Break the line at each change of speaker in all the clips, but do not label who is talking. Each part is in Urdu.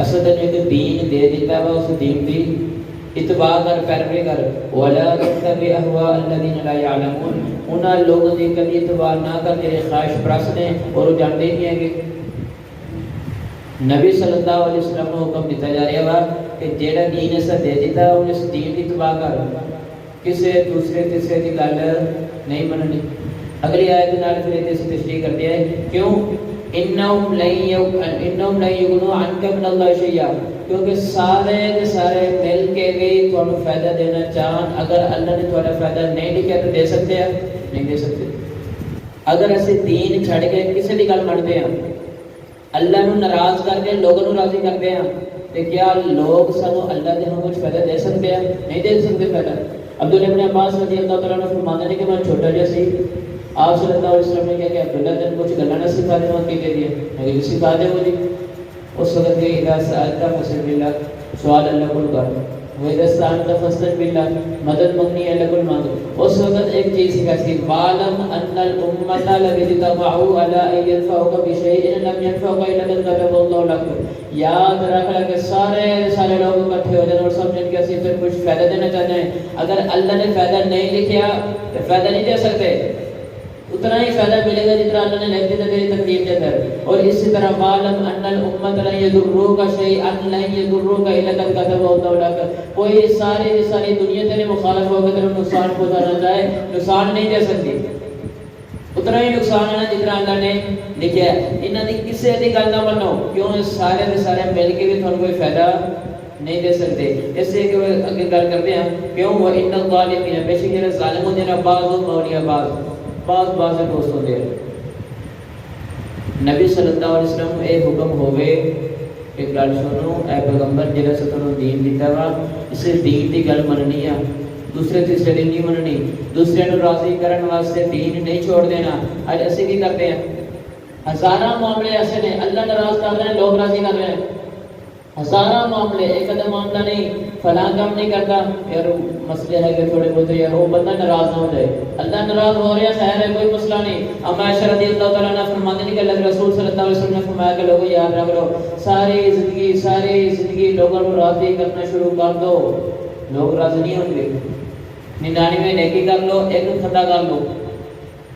اصل ایک دین دے دیتا ہے اس دین دی اتباع کر پیروی کر ولا تتبع اهواء الذين لا يعلمون ان لوگوں دی کبھی اتباع نہ کر جڑے خواہش پرست نے اور وہ جانتے نہیں ہیں کہ نبی صلی اللہ علیہ وسلم کو حکم دیتا جا رہا ہے کہ جیڑا دین اسا دے دیتا ہے اس دین کی اتباع کر کسی دوسرے تیسرے کی گل نہیں مننی. اگلی آیت نال پھر اس تشریح کرتے ہیں کیوں انہم لن یغنوا عنک من اللہ شیئا کیونکہ سارے مل کے بھی تمہیں فائدہ دینا چاہن اگر اللہ نے تمہارا فائدہ نہیں لکھا تو دے سکتے ہیں نہیں دے سکتے. اگر اسی دین چھڑ کے کسی کی گل منتے ہیں اللہ نو ناراض کر کے لوگوں نو راضی کرتے ہیں تو کیا لوگ سانو اللہ دے ہم کچھ فائدہ دے سکتے ہیں نہیں دے سکتے فائدہ. عبداللہ ابن عباس رضی اللہ تعالیٰ عنہ فرماتے ہیں کہ میں چھوٹا جا سی آپ صلی اللہ علیہ وسلم نے کہا کہ عبداللہ تین کچھ گلاں نہ سکھا دے وہاں کی دے دیے میں کہ سکھا دے وہ جی. اس وقت کہ اذا سألت فاسأل بالله سوال اللہ کو کر وَإِذَا اسْتَعَنْتَ فَاسْتَعِنْ بِاللَّهِ مدد مانگنی ہے اللہ کو مانگو. اس وقت ایک چیز سکھا سی وَاعْلَمْ أَنَّ الْأُمَّةَ لَقَدِ اجْتَمَعُوا عَلَىٰ أَن يَنفَعُوكَ بِشَيْءٍ لَمْ يَنفَعُوكَ إِلَّا بِمَا كَتَبَ اللَّهُ لَكَ. یاد رکھنا کہ سارے لوگ اکٹھے ہو جائیں اور سمجھیں کہ اسی پھر کچھ فائدہ دینا چاہتے ہیں. اگر اللہ نے فائدہ نہیں لکھا تو فائدہ نہیں دے سکتے. اتنا ہی فائدہ ملے گا جتنا اللہ نے لکھ دیا تیری تقدیر کے اندر. اور اسی طرح معلوم ان الامت لن یضروک شیئا لن یضروک الا قد كتب الله لك. کوئی ساری دنیا تیرے مخالف ہو کے تیرے نقصان پہنچانا چاہے نقصان نہیں دے سکتی. اتنا ہی نقصان ہے جتنا اللہ نے لکھا ہے. انہاں دی کسی دی گل نہ منو کیوں سارے کے سارے مل کے بھی تھانوں کوئی فائدہ نہیں دے سکتے. اس سے کہ اگے گل کرتے ہیں کیوں وہ ان الظالمین بے شک ظالم ہوندے ہیں بعض مولیاء بعض دوست ہوتے ہیں. نبی صلی اللہ علیہ وسلم اے حکم ہوئے ایک گل سنو اے پیغمبر جڑا ستوں دین دیتا وا اس دین دی گل مننی ہے دوسرے تیسرے دین نہیں مننی. دوسرے نو راضی کرن واسطے دین نہیں چھوڑ دینا. اج اسی کی کرتے ہیں ہزاراں معاملے ایسے نے اللہ ناراض کر رہے ہیں لوگ راضی کر رہے ہیں. ہزاراں معاملے ایک ادھا معاملہ نہیں فلاں کام نہیں کرتا یار مسئلے ہے کہ تھوڑے بہت یار وہ بندہ ناراض نہ ہو جائے. اللہ ناراض ہو رہا ہے خیر ہے کوئی مسئلہ نہیں. اما عائشہ رضی اللہ تعالیٰ عنہ فرماتے ہیں کہ اللہ رسول صلی اللہ علیہ وسلم نے فرمایا کہ لوگوں یاد رکھ لو ساری زندگی لوگوں کو راضی کرنا شروع کر دو لوگ راضی نہیں ہوں گے. 99 نیکی کر لو ایک خطا کر لو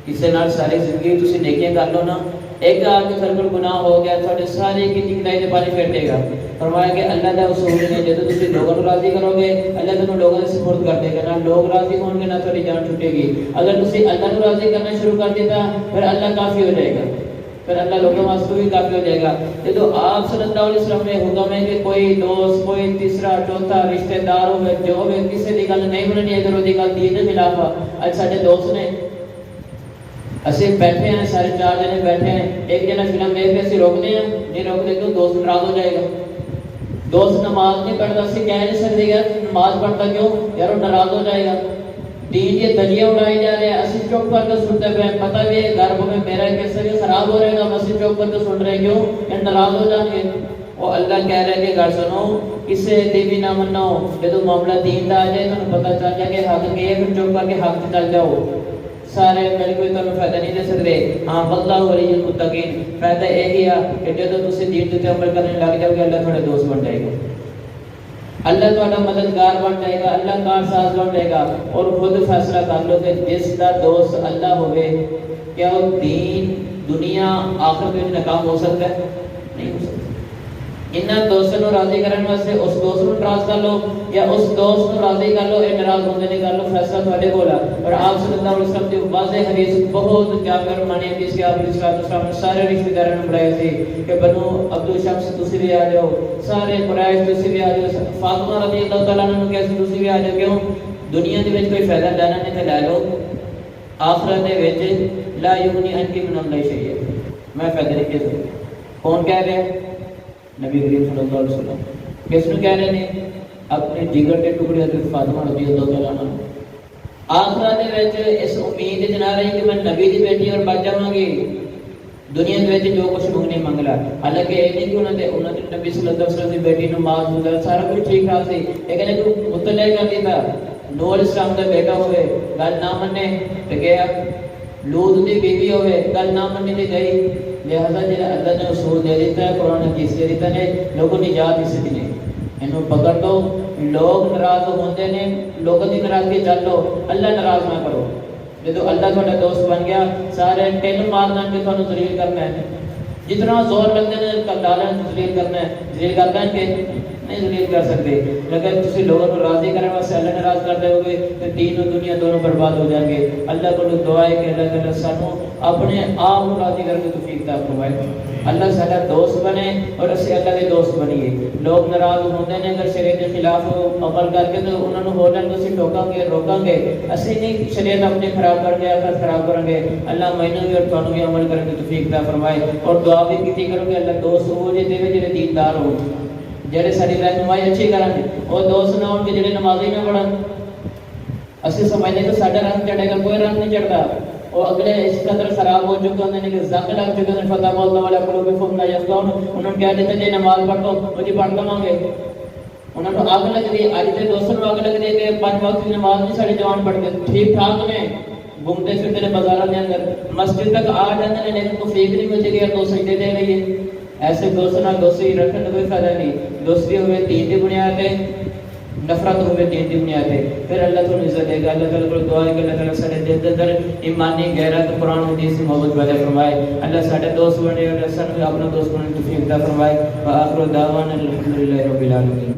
کسی نال ساری زندگی تسی نیکیاں کر لو نا ایک آج کے سر گناہ ہو گیا تھوڑے سارے کی چکنائی سے پانی پھیر دے گا. فرمایا کہ اللہ کا اصول ہے جب تسی لوگوں کو راضی کرو گے اللہ تمہیں لوگوں سے سپرد کر دے گا. نہ لوگ راضی ہوں گے نہ تھوڑی جان چھوٹے گی. اگر تسی اللہ کو راضی کرنا شروع کر دیتا پھر اللہ کافی ہو جائے گا پھر اللہ لوگوں واسطے بھی کافی ہو جائے گا. یہ تو آپ صلی اللہ علیہ وسلم نے حکم ہے کہ کوئی دوست کوئی تیسرا چوتھا رشتہ دار ہو جو ہو کسی کی گل نہیں مننی اگر وہ گل دین کے خلاف آ. اج سارے دوست نے اسی بیٹھے ہیں سارے 4 جنے بیٹھے ہیں ایک جنا فلم دیکھ کے اسی روکتے ہیں نہیں روکتے تو دوست ناراض ہو جائے گا. دوست نماز نہیں پڑھتا اسی کہہ نہیں سکتے یار نماز پڑھتا کیوں یار وہ ناراض ہو جائے گا. دین یہ دلیہ اڑائی جا رہے ہیں اسی چپ کر کے سنتے پہ پتہ بھی ہے گھر میں میرا کیسے بھی خراب ہو رہے گا اسی چپ کر کے سن رہے کیوں یہ ناراض ہو جائیں گے. وہ اللہ کہہ رہے کہ گھر سنو کسے دی بھی نہ منو جب معاملہ دین دا آ جائے تو پتہ چل جائے کہ حق کے پھر چپ کر کے حق سے چل جاؤ. سارے مل کوئی تمہیں فائدہ نہیں دے سکتے. ہاں واللہ ولی المتقین فائدہ یہی ہے کہ جب تسی دین تے عمل کرنے لگ جاؤ گے اللہ تھوڑے دوست بن جائے گا اللہ تھوڑا مددگار بن جائے گا اللہ کار ساز بن جائے گا. اور خود فیصلہ کر لو کہ جس کا دوست اللہ ہوئے کیا وہ دین دنیا آخرت میں ناکام ہو سکتا ہے نہیں ہو سکتا. انہاں دوستوں کو راضی کرنے واسطے اس دوست کو ناراض کر لو یا اس دوست کو راضی کر لو اے ناراض ہونے نہیں کر لو فیصلہ تھوڑے کول ہے. اور آپ صلی اللہ علیہ وسلم کی واضح حدیث بہت کیا کر مانی جس کے آپ علیہ السلام نے سارے رشتہ داروں نے بلائے تھے کہ بنو عبد الشمس تسی بھی آ جاؤ سارے قریش تسی بھی آ جاؤ فاطمہ رضی اللہ تعالیٰ عنہ کہتے تسی بھی آ جاؤ. کیوں دنیا دے وچ کوئی فائدہ لینا نہیں تے لے لو آخرت دے وچ لا یغنی عنک من اللہ شیئا میں فائدہ نہیں دے سکتا. کون کہہ رہے ہیں نبی کریم صلی اللہ علیہ وسلم. کس نے کہہ رہے ہیں اپنے جگر کے ٹکڑے حضرت فاطمہ رضی اللہ تعالیٰ عنہ. آخرت دے وچ اس امید جنا رہی کہ میں نبی دی بیٹی اور بچ جاواں گی دنیا دے وچ جو کچھ منگنے منگلا. حالانکہ یہ نہیں کہ انہوں نے نبی صلی اللہ علیہ وسلم کی بیٹی نماز گزار سارا کچھ ٹھیک ٹھاک سی لیکن ایک مطلع کر دیتا نوح علیہ السلام کا بیٹا ہوئے گل نہ منے تو کیا لوط دی بیوی ہوئے گل نہ منی تے گئی، لہذا جڑا اللہ نے اصول دے دیتا ہے، قرآن حدیث دے دیتا ہے، لوگوں نے یاد اس دن اینو پکڑ لو، لوگ ناراض ہوندے نے، لوگوں دی ناراضگی چل لو، اللہ ناراض نہ کرو۔ جدو اللہ تھوڑا دوست بن گیا، سارے ٹین مارنا کہ تھانوں ذلیل کرنا ہے، جتنا زور لگتے ہیں کلالہ ذلیل کرنا ہے، ذلیل کرنا ہے کہ نہیں ذلیل کر سکتے۔ اگر تسی لوگوں کو راضی کرنے واسطے اللہ ناراض کر دے ہوگے تو دین و دنیا دونوں برباد ہو جائیں گے۔ اللہ کو دعا ہے کہ اللہ تعالیٰ سانو اپنے آپ کو راضی کر کے توفیق عطا فرمائے، اللہ سارا دوست بنے اور اسی اللہ کے دوست بنیے۔ لوگ ناراض ہوتے ہیں اگر شریعت کے خلاف عمل کر کے تو انہوں نے بولن کو اسی ٹوکاں گے، روکاں گے، اسی نہیں شریعت اپنے خراب کر کے آخر خراب کریں گے۔ اللہ مینوں بھی اور تھانوں بھی عمل کرنے کی توفیق عطا فرمائے، اور دعا بھی کیتی کرو کہ اللہ دوست ہو جے دے جڑے دیندار ہو، جڑے ساری رہنمائی اچھی کرن، وہ دوست نہ ہون کہ جڑے نمازی نہ پڑھن۔ اسی سمجھتے کہ ساڈا رنگ چڑھے گا، کوئی رنگ نہیں چڑھتا، وہ اگلے اس قدر خراب ہو چکے ہیں کہ زنگ لگ چکے ہیں، فتح اللہ والا قلوبہم لا یفقہون، انہوں نے کہہ دیتے جی نماز پڑھ لو، وہ جی پڑھ لواں گے، انہوں نے آگ لگ دی۔ اج دے دوستوں آگ لگ دی کہ 5 وقت کی نماز نہیں سارے جوان پڑھتے، ٹھیک ٹھاک نے، گھومتے پھرتے نے بازاروں کے اندر، مسجد تک آ جاتے ہیں لیکن توفیق نہیں ملتی کہ دو سجدے دے رہی ہے۔ ایسے دوستوں نال دوستی رکھنے کا کوئی فائدہ نہیں۔ دوستی ہوئے دین کی بنیاد پہ، نفرت ہوئے دین کی بنیاد پہ، پھر اللہ تو عزت دے گا۔ اللہ تعالیٰ کو دعا ہے کہ اللہ تعالیٰ سارے دل کے اندر ایمانی غیرت قرآن و حدیث کی محبت پیدا فرمائے، اللہ سارے دوست بنے اور سارے اپنا دوست بننے کی توفیق عطا فرمائے۔ وآخر دعوانا الحمدللہ رب العالمین۔